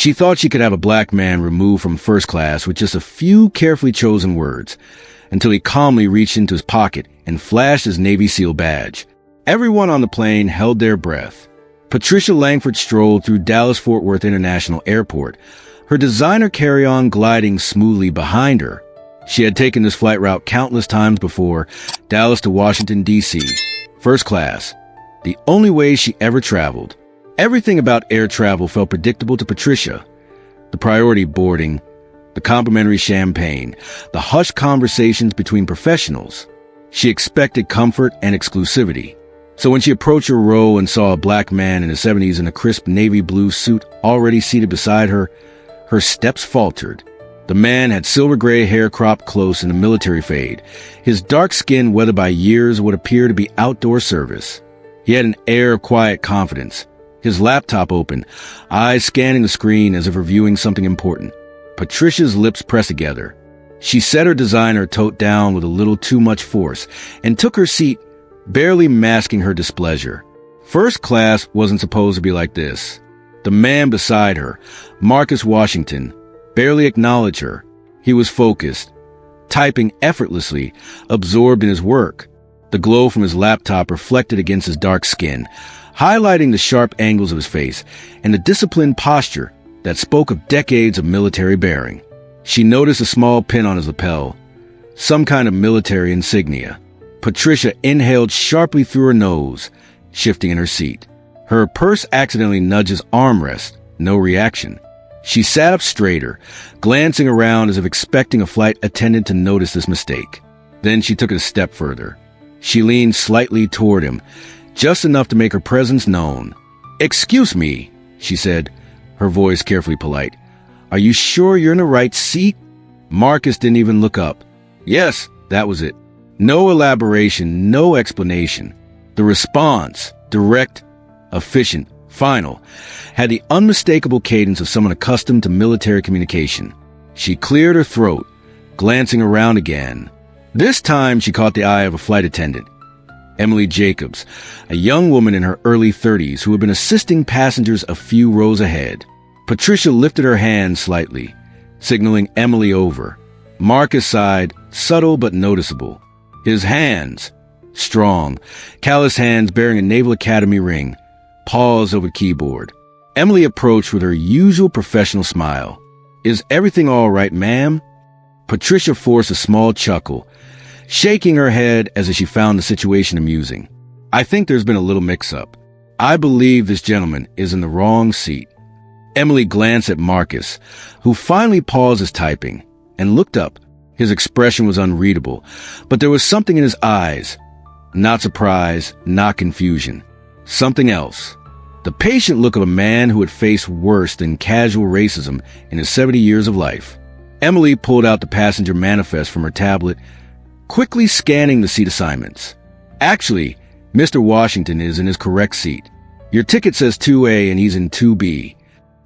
She thought she could have a black man removed from first class with just a few carefully chosen words, until he calmly reached into his pocket and flashed his Navy SEAL badge. Everyone on the plane held their breath. Patricia Langford strolled through Dallas-Fort Worth International Airport, her designer carry-on gliding smoothly behind her. She had taken this flight route countless times before, Dallas to Washington, D.C., first class, the only way she ever traveled. Everything about air travel felt predictable to Patricia. The priority boarding, the complimentary champagne, the hushed conversations between professionals. She expected comfort and exclusivity. So when she approached her row and saw a black man in his 70s in a crisp navy blue suit already seated beside her, her steps faltered. The man had silver gray hair cropped close in a military fade. His dark skin, weathered by years, would appear to be outdoor service. He had an air of quiet confidence, his laptop open, eyes scanning the screen as if reviewing something important. Patricia's lips pressed together. She set her designer tote down with a little too much force and took her seat, barely masking her displeasure. First class wasn't supposed to be like this. The man beside her, Marcus Washington, barely acknowledged her. He was focused, typing effortlessly, absorbed in his work. The glow from his laptop reflected against his dark skin, highlighting the sharp angles of his face and the disciplined posture that spoke of decades of military bearing. She noticed a small pin on his lapel, some kind of military insignia. Patricia inhaled sharply through her nose, shifting in her seat. Her purse accidentally nudged his armrest, no reaction. She sat up straighter, glancing around as if expecting a flight attendant to notice this mistake. Then she took it a step further. She leaned slightly toward him, just enough to make her presence known. "Excuse me," she said, her voice carefully polite. "Are you sure you're in the right seat?" Marcus didn't even look up. Yes, that was it. No elaboration, no explanation. The response, direct, efficient, final, had the unmistakable cadence of someone accustomed to military communication. She cleared her throat, glancing around again. This time she caught the eye of a flight attendant, Emily Jacobs, a young woman in her early 30s who had been assisting passengers a few rows ahead. Patricia lifted her hand slightly, signaling Emily over. Marcus sighed, subtle but noticeable. His hands, strong, callous hands bearing a Naval Academy ring, paused over the keyboard. Emily approached with her usual professional smile. "Is everything all right, ma'am?" Patricia forced a small chuckle, shaking her head as if she found the situation amusing. "I think there's been a little mix-up. I believe this gentleman is in the wrong seat." Emily glanced at Marcus, who finally paused his typing, and looked up. His expression was unreadable, but there was something in his eyes. Not surprise, not confusion. Something else. The patient look of a man who had faced worse than casual racism in his 70 years of life. Emily pulled out the passenger manifest from her tablet, quickly scanning the seat assignments. "Actually, Mr. Washington is in his correct seat. Your ticket says 2A and he's in 2B.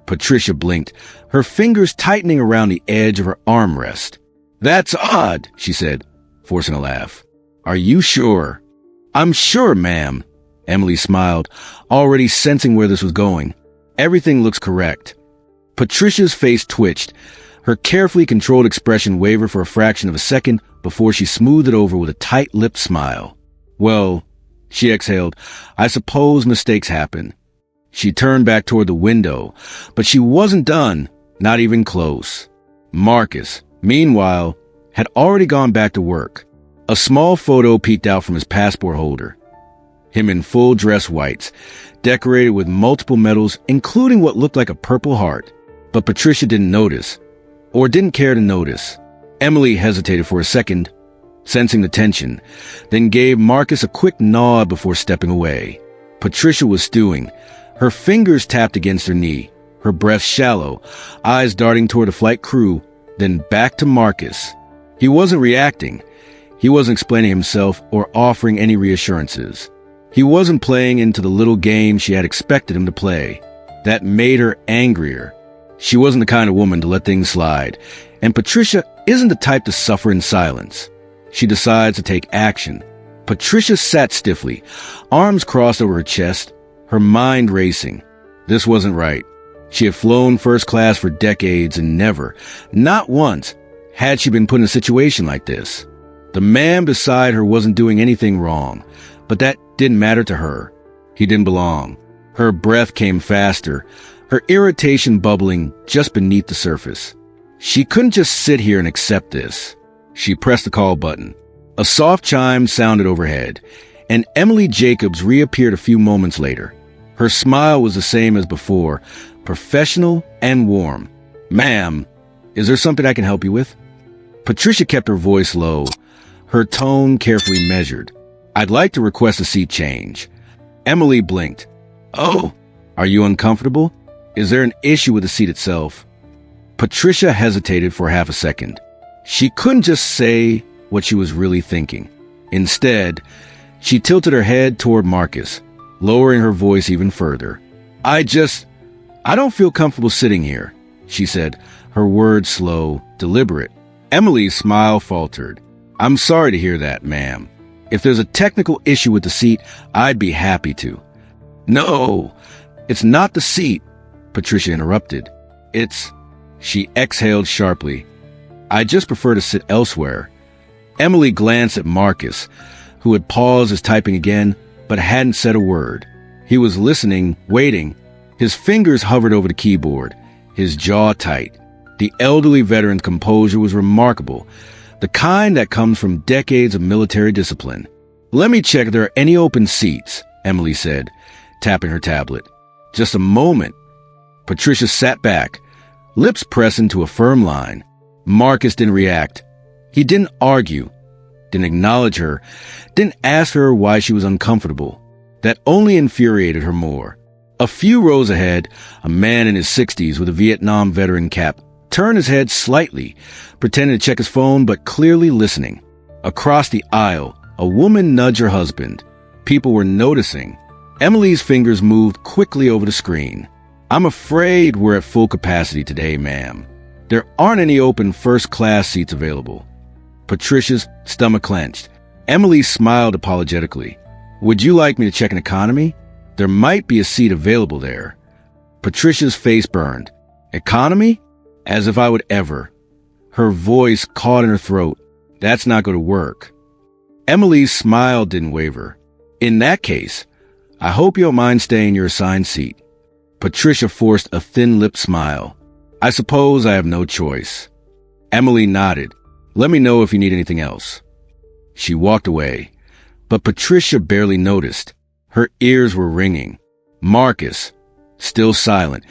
Patricia blinked, her fingers tightening around the edge of her armrest. "That's odd," she said, forcing a laugh. "Are you sure?" "I'm sure, ma'am." Emily smiled, already sensing where this was going. "Everything looks correct." Patricia's face twitched, her carefully controlled expression wavered for a fraction of a second before she smoothed it over with a tight-lipped smile. "Well," she exhaled, "I suppose mistakes happen." She turned back toward the window, but she wasn't done, not even close. Marcus, meanwhile, had already gone back to work. A small photo peeked out from his passport holder. Him in full dress whites, decorated with multiple medals, including what looked like a purple heart. But Patricia didn't notice, or didn't care to notice. Emily hesitated for a second, sensing the tension, then gave Marcus a quick nod before stepping away. Patricia was stewing, her fingers tapped against her knee, her breath shallow, eyes darting toward the flight crew, then back to Marcus. He wasn't reacting. He wasn't explaining himself or offering any reassurances. He wasn't playing into the little game she had expected him to play. That made her angrier. She wasn't the kind of woman to let things slide, and Patricia isn't the type to suffer in silence. She decides to take action. Patricia sat stiffly, arms crossed over her chest, her mind racing. This wasn't right. She had flown first class for decades and never, not once, had she been put in a situation like this. The man beside her wasn't doing anything wrong, but that didn't matter to her. He didn't belong. Her breath came faster, her irritation bubbling just beneath the surface. She couldn't just sit here and accept this. She pressed the call button. A soft chime sounded overhead, and Emily Jacobs reappeared a few moments later. Her smile was the same as before, professional and warm. "Ma'am, is there something I can help you with?" Patricia kept her voice low, her tone carefully measured. "I'd like to request a seat change." Emily blinked. "Oh, are you uncomfortable? Is there an issue with the seat itself?" Patricia hesitated for half a second. She couldn't just say what she was really thinking. Instead, she tilted her head toward Marcus, lowering her voice even further. I don't feel comfortable sitting here," she said, her words slow, deliberate. Emily's smile faltered. "I'm sorry to hear that, ma'am. If there's a technical issue with the seat, I'd be happy to." "No, it's not the seat," Patricia interrupted. She exhaled sharply. "I just prefer to sit elsewhere." Emily glanced at Marcus, who had paused his typing again, but hadn't said a word. He was listening, waiting. His fingers hovered over the keyboard, his jaw tight. The elderly veteran's composure was remarkable, the kind that comes from decades of military discipline. "Let me check if there are any open seats," Emily said, tapping her tablet. "Just a moment." Patricia sat back, lips pressed into a firm line. Marcus didn't react. He didn't argue, didn't acknowledge her, didn't ask her why she was uncomfortable. That only infuriated her more. A few rows ahead, a man in his 60s with a Vietnam veteran cap turned his head slightly, pretending to check his phone but clearly listening. Across the aisle, a woman nudged her husband. People were noticing. Emily's fingers moved quickly over the screen. "I'm afraid we're at full capacity today, ma'am. There aren't any open first-class seats available." Patricia's stomach clenched. Emily smiled apologetically. "Would you like me to check an economy? There might be a seat available there." Patricia's face burned. "Economy? As if I would ever." Her voice caught in her throat. "That's not going to work." Emily's smile didn't waver. "In that case, I hope you don't mind staying in your assigned seat." Patricia forced a thin-lipped smile. "I suppose I have no choice." Emily nodded. "Let me know if you need anything else." She walked away, but Patricia barely noticed. Her ears were ringing. Marcus, still silent,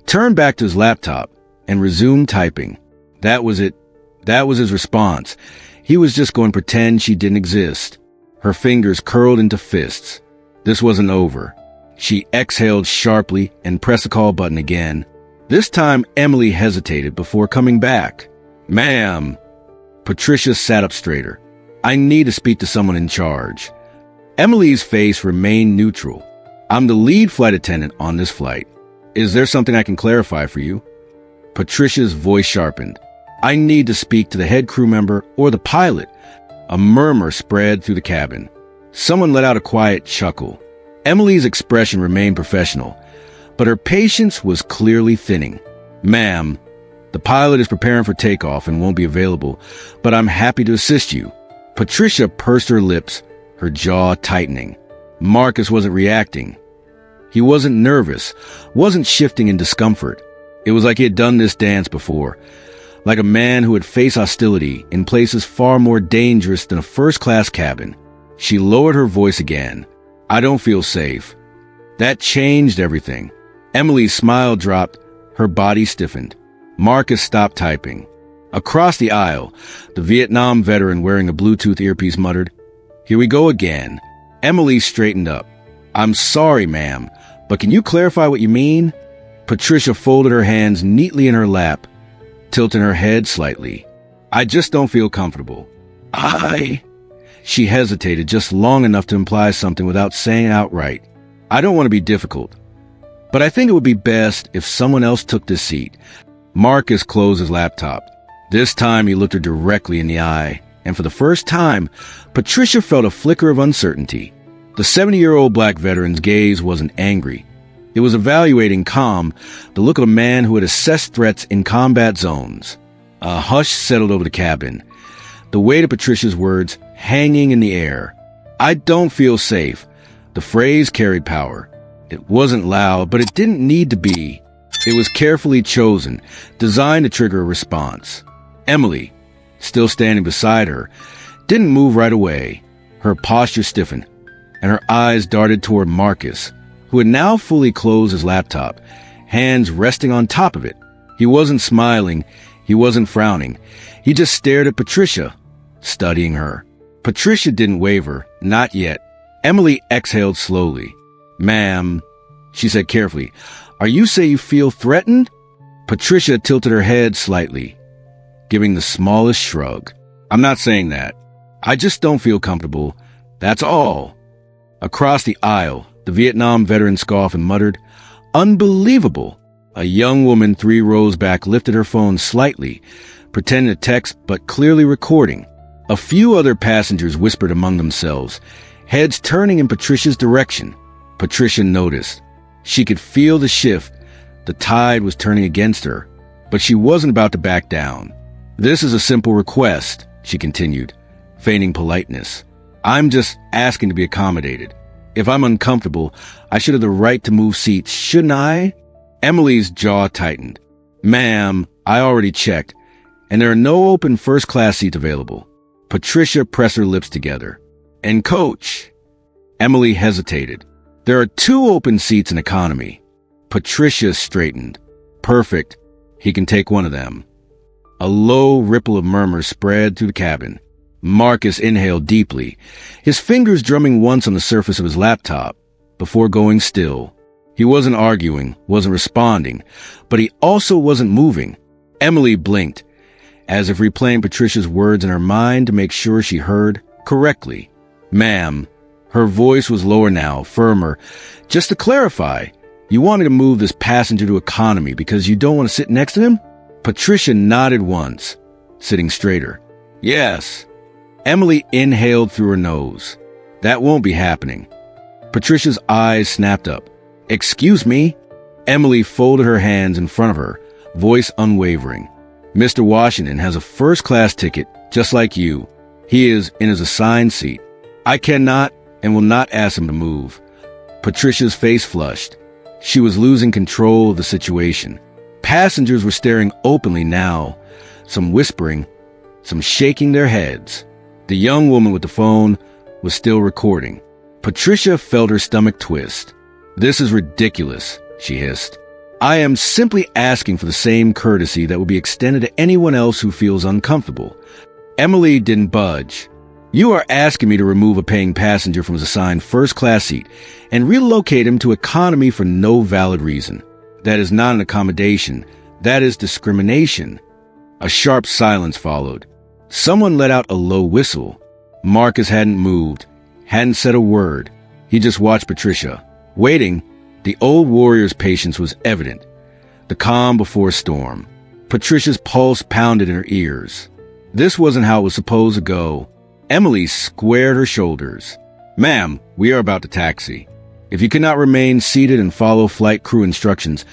turned back to his laptop and resumed typing. That was it. That was his response. He was just going to pretend she didn't exist. Her fingers curled into fists. This wasn't over. She exhaled sharply and pressed the call button again. This time, Emily hesitated before coming back. "Ma'am." Patricia sat up straighter. "I need to speak to someone in charge." Emily's face remained neutral. "I'm the lead flight attendant on this flight. Is there something I can clarify for you?" Patricia's voice sharpened. "I need to speak to the head crew member or the pilot." A murmur spread through the cabin. Someone let out a quiet chuckle. Emily's expression remained professional, but her patience was clearly thinning. "Ma'am, the pilot is preparing for takeoff and won't be available, but I'm happy to assist you." Patricia pursed her lips, her jaw tightening. Marcus wasn't reacting. He wasn't nervous, wasn't shifting in discomfort. It was like he had done this dance before, like a man who had faced hostility in places far more dangerous than a first-class cabin. She lowered her voice again. "I don't feel safe." That changed everything. Emily's smile dropped, her body stiffened. Marcus stopped typing. Across the aisle, the Vietnam veteran wearing a Bluetooth earpiece muttered, "Here we go again." Emily straightened up. "I'm sorry, ma'am, but can you clarify what you mean?" Patricia folded her hands neatly in her lap, tilting her head slightly. "I just don't feel comfortable." She hesitated just long enough to imply something without saying it outright. "I don't want to be difficult, but I think it would be best if someone else took this seat." Marcus closed his laptop. This time he looked her directly in the eye, and for the first time, Patricia felt a flicker of uncertainty. The 70-year-old black veteran's gaze wasn't angry. It was evaluating, calm, the look of a man who had assessed threats in combat zones. A hush settled over the cabin, the weight of Patricia's words hanging in the air. "I don't feel safe." The phrase carried power. It wasn't loud, but it didn't need to be. It was carefully chosen, designed to trigger a response. Emily, still standing beside her, didn't move right away. Her posture stiffened, and her eyes darted toward Marcus, who had now fully closed his laptop, hands resting on top of it. He wasn't smiling, he wasn't frowning. He just stared at Patricia, studying her. Patricia didn't waver, not yet. Emily exhaled slowly. "Ma'am," she said carefully, "are you saying you feel threatened?" Patricia tilted her head slightly, giving the smallest shrug. "I'm not saying that. I just don't feel comfortable. That's all." Across the aisle, the Vietnam veteran scoffed and muttered, "Unbelievable." A young woman 3 rows back lifted her phone slightly, pretending to text but clearly recording. A few other passengers whispered among themselves, heads turning in Patricia's direction. Patricia noticed. She could feel the shift. The tide was turning against her, but she wasn't about to back down. "This is a simple request," she continued, feigning politeness. "I'm just asking to be accommodated. If I'm uncomfortable, I should have the right to move seats, shouldn't I?" Emily's jaw tightened. "Ma'am, I already checked, and there are no open first-class seats available." Patricia pressed her lips together. "And coach?" Emily hesitated. "There are 2 open seats in economy." Patricia straightened. "Perfect. He can take one of them." A low ripple of murmurs spread through the cabin. Marcus inhaled deeply, his fingers drumming once on the surface of his laptop, before going still. He wasn't arguing, wasn't responding, but he also wasn't moving. Emily blinked, as if replaying Patricia's words in her mind to make sure she heard correctly. "Ma'am," her voice was lower now, firmer. "Just to clarify, you wanted to move this passenger to economy because you don't want to sit next to him?" Patricia nodded once, sitting straighter. "Yes." Emily inhaled through her nose. "That won't be happening." Patricia's eyes snapped up. "Excuse me?" Emily folded her hands in front of her, voice unwavering. "Mr. Washington has a first-class ticket, just like you. He is in his assigned seat. I cannot and will not ask him to move." Patricia's face flushed. She was losing control of the situation. Passengers were staring openly now, some whispering, some shaking their heads. The young woman with the phone was still recording. Patricia felt her stomach twist. "This is ridiculous," she hissed. "I am simply asking for the same courtesy that would be extended to anyone else who feels uncomfortable." Emily didn't budge. "You are asking me to remove a paying passenger from his assigned first-class seat and relocate him to economy for no valid reason. That is not an accommodation. That is discrimination." A sharp silence followed. Someone let out a low whistle. Marcus hadn't moved, hadn't said a word. He just watched Patricia. Waiting, the old warrior's patience was evident. The calm before storm. Patricia's pulse pounded in her ears. This wasn't how it was supposed to go. Emily squared her shoulders. "Ma'am, we are about to taxi. If you cannot remain seated and follow flight crew instructions,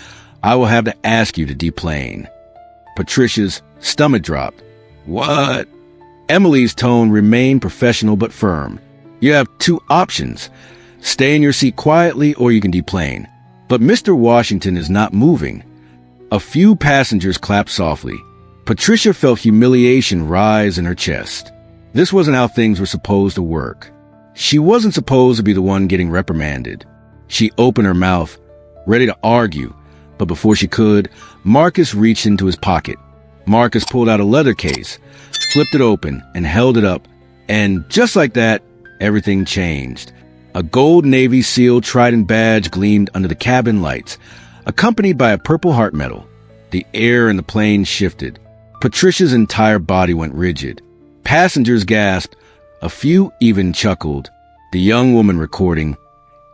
I will have to ask you to deplane." Patricia's stomach dropped. "What?" Emily's tone remained professional but firm. "You have 2 options. Stay in your seat quietly or you can deplane. But Mr. Washington is not moving." A few passengers clapped softly. Patricia felt humiliation rise in her chest. This wasn't how things were supposed to work. She wasn't supposed to be the one getting reprimanded. She opened her mouth, ready to argue, but before she could, Marcus reached into his pocket. Marcus pulled out a leather case, flipped it open, and held it up. And just like that, everything changed. A gold Navy SEAL Trident badge gleamed under the cabin lights, accompanied by a Purple Heart medal. The air in the plane shifted. Patricia's entire body went rigid. Passengers gasped. A few even chuckled. The young woman recording.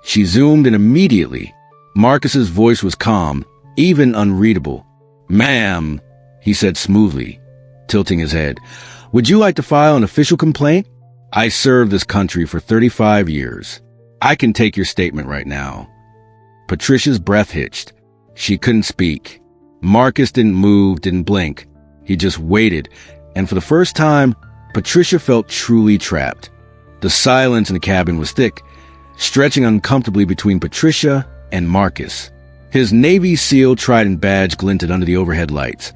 She zoomed in immediately. Marcus's voice was calm, even unreadable. "Ma'am," he said smoothly, tilting his head, "would you like to file an official complaint? I served this country for 35 years. I can take your statement right now." Patricia's breath hitched. She couldn't speak. Marcus didn't move, didn't blink. He just waited, and for the first time, Patricia felt truly trapped. The silence in the cabin was thick, stretching uncomfortably between Patricia and Marcus. His Navy SEAL trident badge glinted under the overhead lights,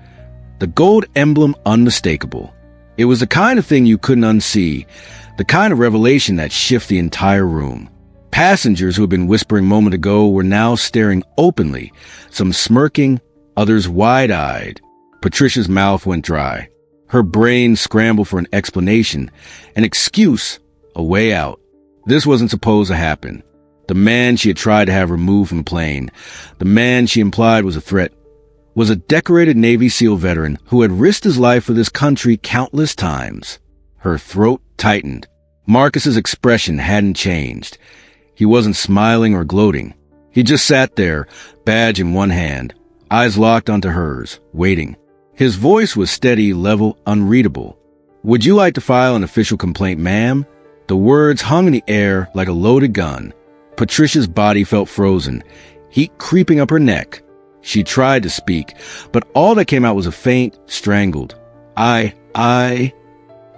the gold emblem unmistakable. It was the kind of thing you couldn't unsee, the kind of revelation that shifted the entire room. Passengers who had been whispering a moment ago were now staring openly, some smirking, others wide-eyed. Patricia's mouth went dry. Her brain scrambled for an explanation, an excuse, a way out. This wasn't supposed to happen. The man she had tried to have removed from the plane, the man she implied was a threat, was a decorated Navy SEAL veteran who had risked his life for this country countless times. Her throat tightened. Marcus's expression hadn't changed. He wasn't smiling or gloating. He just sat there, badge in one hand, eyes locked onto hers, waiting. His voice was steady, level, unreadable. "Would you like to file an official complaint, ma'am?" The words hung in the air like a loaded gun. Patricia's body felt frozen, heat creeping up her neck. She tried to speak, but all that came out was a faint, strangled, I.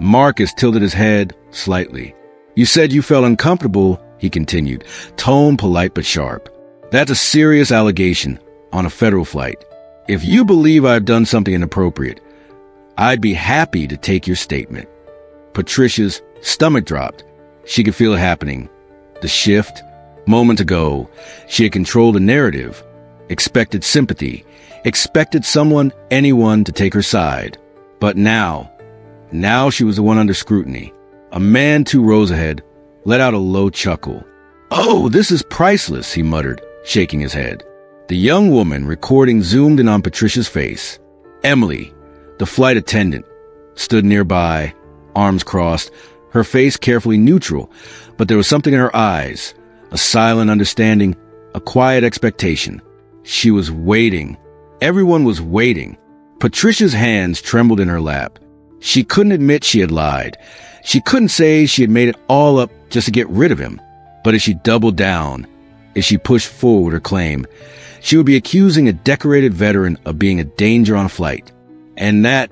Marcus tilted his head slightly. "You said you felt uncomfortable," he continued, tone polite but sharp. "That's a serious allegation on a federal flight. If you believe I've done something inappropriate, I'd be happy to take your statement." Patricia's stomach dropped. She could feel it happening. The shift. Moments ago, she had controlled the narrative, expected sympathy, expected someone, anyone, to take her side. But now she was the one under scrutiny. A man 2 rows ahead let out a low chuckle. "Oh, this is priceless," he muttered, shaking his head. The young woman recording zoomed in on Patricia's face. Emily, the flight attendant, stood nearby, arms crossed, her face carefully neutral, but there was something in her eyes, a silent understanding, a quiet expectation. She was waiting. Everyone was waiting. Patricia's hands trembled in her lap. She couldn't admit she had lied. She couldn't say she had made it all up just to get rid of him. But if she doubled down, if she pushed forward her claim, she would be accusing a decorated veteran of being a danger on a flight. And that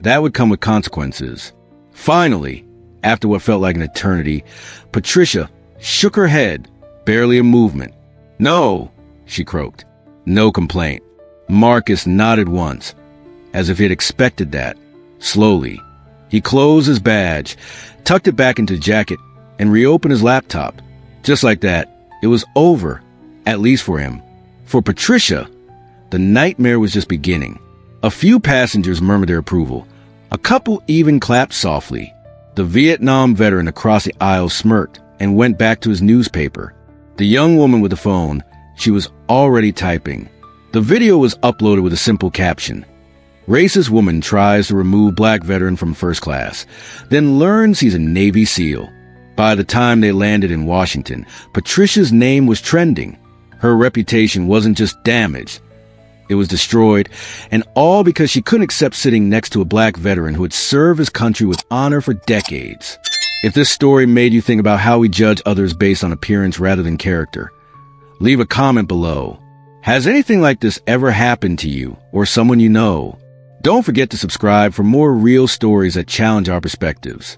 would come with consequences. Finally, after what felt like an eternity, Patricia shook her head, barely a movement. "No," she croaked. No complaint. Marcus nodded once, as if he had expected that. Slowly, he closed his badge, tucked it back into his jacket, and reopened his laptop. Just like that, it was over, at least for him. For Patricia, the nightmare was just beginning. A few passengers murmured their approval. A couple even clapped softly. The Vietnam veteran across the aisle smirked and went back to his newspaper. The young woman with the phone, she was already typing. The video was uploaded with a simple caption. "Racist woman tries to remove black veteran from first class, then learns he's a Navy SEAL." By the time they landed in Washington, Patricia's name was trending. Her reputation wasn't just damaged, it was destroyed, and all because she couldn't accept sitting next to a black veteran who had served his country with honor for decades. If this story made you think about how we judge others based on appearance rather than character, leave a comment below. Has anything like this ever happened to you or someone you know? Don't forget to subscribe for more real stories that challenge our perspectives.